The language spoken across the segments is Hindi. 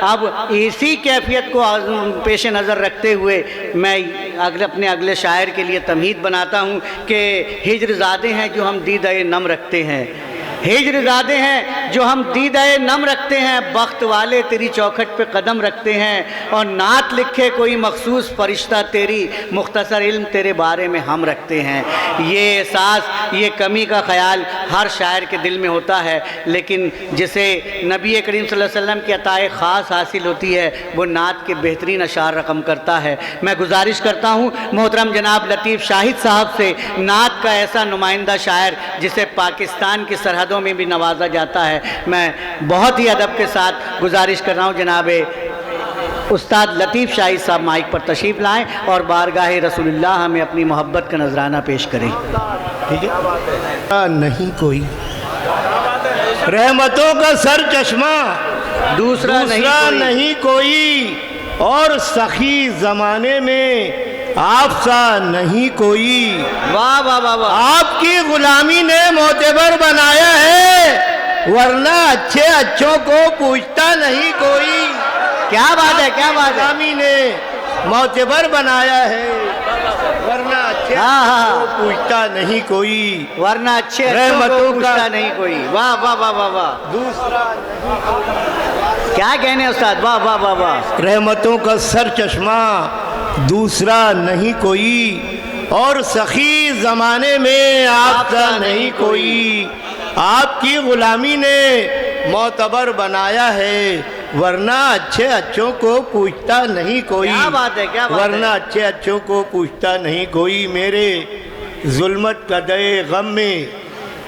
अब इसी कैफियत को पेश नज़र रखते हुए मैं अपने अगले शायर के लिए तमहीद बनाता हूँ कि हिज्रज़ादे हैं जो हम दीदाए नम रखते हैं, हिज्रज़ादे हैं जो हम दीदाए नम रखते हैं, बख्त वाले तेरी चौखट पे कदम रखते हैं, और नात लिखे कोई मखसूस फरिश्ता तेरी, मुख्तसर इल्म तेरे बारे में हम रखते हैं। ये एहसास, ये कमी का ख्याल हर शायर के दिल में होता है, लेकिन जिसे नबी करीम सल्लल्लाहु अलैहि वसल्लम की अताए ख़ास हासिल होती है वो नात के बेहतरीन अशार रकम करता है। मैं गुजारिश करता हूँ मोहतरम जनाब लतीफ़ शाहिद साहब से, नात का ऐसा नुमाइंदा शायर जिसे पाकिस्तान की सरहदों में भी नवाजा जाता है, मैं बहुत ही अदब के साथ गुजारिश कर रहा हूँ जनाब उस्ताद लतीफ़ शाहिद साहब माइक पर तशरीफ़ लाएं और बारगाह रसूलुल्लाह हमें अपनी मोहब्बत का नजराना पेश करें। ठीक है। नहीं कोई रहमतों का सर चश्मा दूसरा नहीं कोई, और सखी ज़माने में आप सा नहीं कोई। वाह वाह वाह वाह। आपकी गुलामी ने मोतबर बनाया है, वरना अच्छे अच्छों को पूछता नहीं कोई। क्या बात है, क्या बात है। गुलामी ने मोतबर बनाया है, वरना अच्छे को पूछता नहीं कोई, वरना अच्छे रहमतों को पूछता नहीं कोई। वाह वाह वाह वाह वाह। दूसरा क्या कहने उस्ताद, वाह वाह वाह वाह। रहमतों का सर चश्मा दूसरा नहीं कोई, और सखी ज़माने में आपका नहीं कोई। आपकी गुलामी ने मोतबर बनाया है, वरना अच्छे अच्छों को पूछता नहीं कोई। क्या बात है, क्या बात है। वरना अच्छे अच्छों को पूछता नहीं कोई। मेरे जुल्मत कदे गम में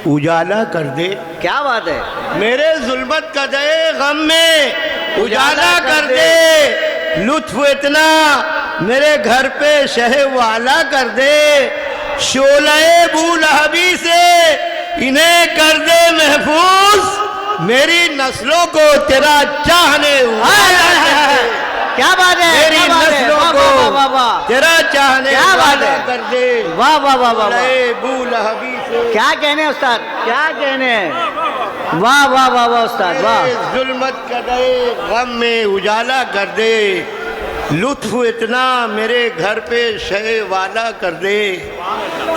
उजाला कर दे। क्या बात है। मेरे जुल्मत कदे गम में उजाला कर दे, लुत्फ इतना मेरे घर पे शहे वाला कर दे, शोले बूलहबी से इन्हें कर दे महफूज, मेरी नस्लों को तेरा चाहने वाला कर दे। क्या बात है, मेरी नस्लों को तेरा चाहने वाला कर दे। वाह वाह वाह वाह। बूलहबी से क्या कहने उस्ताद, क्या कहने। वाह वाह वाह वाह उस्ताद वाह। जुल्मत कदे गम में उजाला कर दे, लुत्फ इतना मेरे घर पे शे वाला कर दे,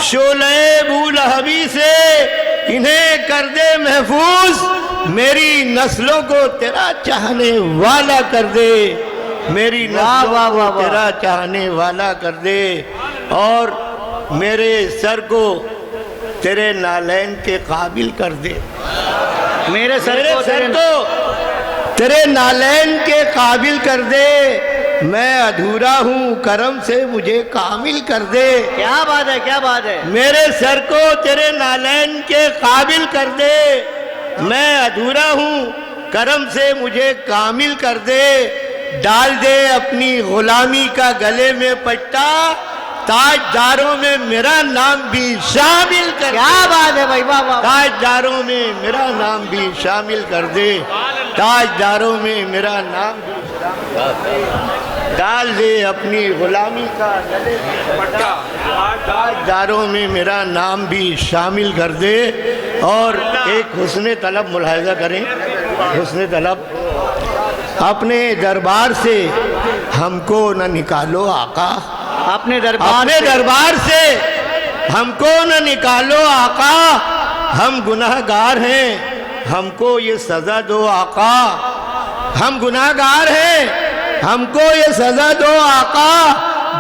शोले बूलहबी से इन्हें कर दे महफूज, मेरी नस्लों को तेरा चाहने वाला कर दे, मेरी नस्लों को तेरा चाहने वाला कर दे, और मेरे सर को तेरे नालैन के काबिल कर दे। मेरे सर को तेरे नालैन के काबिल कर दे, मैं अधूरा हूँ करम से मुझे कामिल कर दे। क्या बात है, क्या बात है। मेरे सर को तेरे नालैन के काबिल कर दे, मैं अधूरा हूँ करम से मुझे कामिल कर दे, डाल दे अपनी गुलामी का गले में पट्टा, ताजदारों में मेरा नाम भी शामिल कर। क्या बात है भाई, वाह वाह। ताजदारों में मेरा नाम भी शामिल कर दे, ताजदारों में मेरा नाम भी डाल दे अपनी गुलामी का गले में पट्टा, ताजदारों में मेरा नाम भी शामिल कर दे। और एक हुस्ने तलब मुलाहिजा करें, हुस्ने तलब, अपने दरबार से हमको न निकालो आका, अपने दरबार से हमको न निकालो आका, हम गुनाहगार हैं, हमको ये सजा दो आका, हम गुनाहगार हैं, हमको ये सजा दो आका,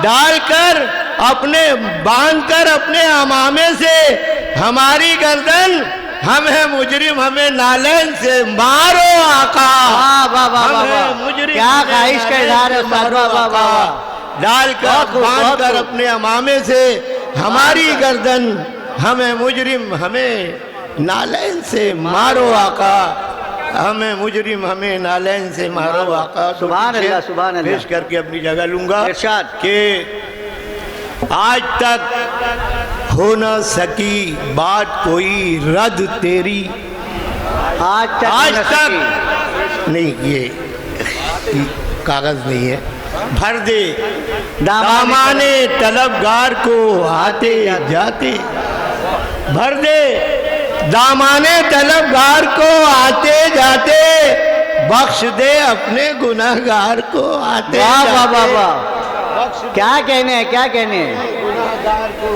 डालकर अपने बांधकर अपने अमामे से हमारी गर्दन, हम है मुजरिम, हमें नालैन से मारो आका। वाह वाह वाह, मुजरिम, क्या ख्वाहिश का इज़हार है। वाह वाह वाह। डालकर बांधकर अपने अमामे से हमारी गर्दन, हमें मुजरिम, हमें नालैन से मारो आका, हमें मुजरिम, हमें नालैन से मारो आका। सुभान अल्लाह, सुभान अल्लाह। पेश करके अपनी जगह लूंगा इरशाद कि आज तक हो न सकी बात कोई रद्द तेरी, आज तक नहीं, ये कागज नहीं है, भर दे दामाने तलबगार को आते जाते, भर दे दामाने तलबगार को आते जाते, बख्श दे अपने गुनाहगार को आते वाह वाह वाह जाते। वाह, बख्श दे क्या कहने हैं, क्या कहने हैं। गुनाहगार को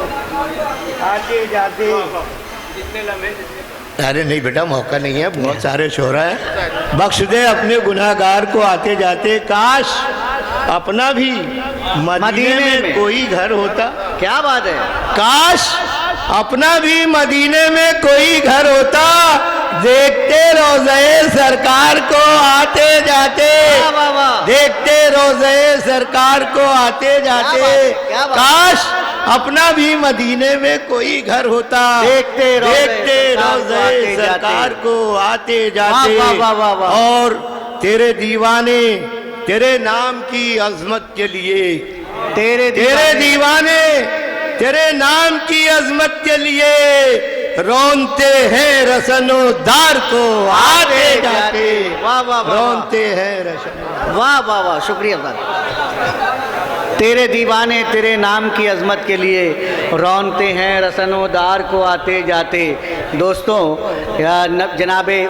आते जाते। अरे नहीं बेटा, मौका नहीं है, बहुत सारे शोरा है। बख्श दे अपने गुनाहगार को आते जाते, काश अपना भी मदीने में कोई घर होता। क्या बात है। काश अपना भी मदीने में कोई घर होता, देखते रोज़े सरकार को आते जाते। वाह वाह वाह, देखते रोज़े सरकार को आते जाते। क्या बात। काश अपना भी मदीने में कोई घर होता, देखते रोज़े सरकार को आते जाते। वाह वाह वाह वाह। और तेरे दीवाने तेरे नाम की अजमत के लिए, तेरे दीवाने तेरे नाम की अजमत के लिए रोनते हैं रसनोदार को आते जाते। वाह वाह वाह, रोनते हैं रसनोदार। वाह वाह वाह, शुक्रिया साहब। तेरे दीवाने तेरे नाम की अजमत के लिए रौनते हैं रसनोदार को आते जाते। दोस्तों, जनाबे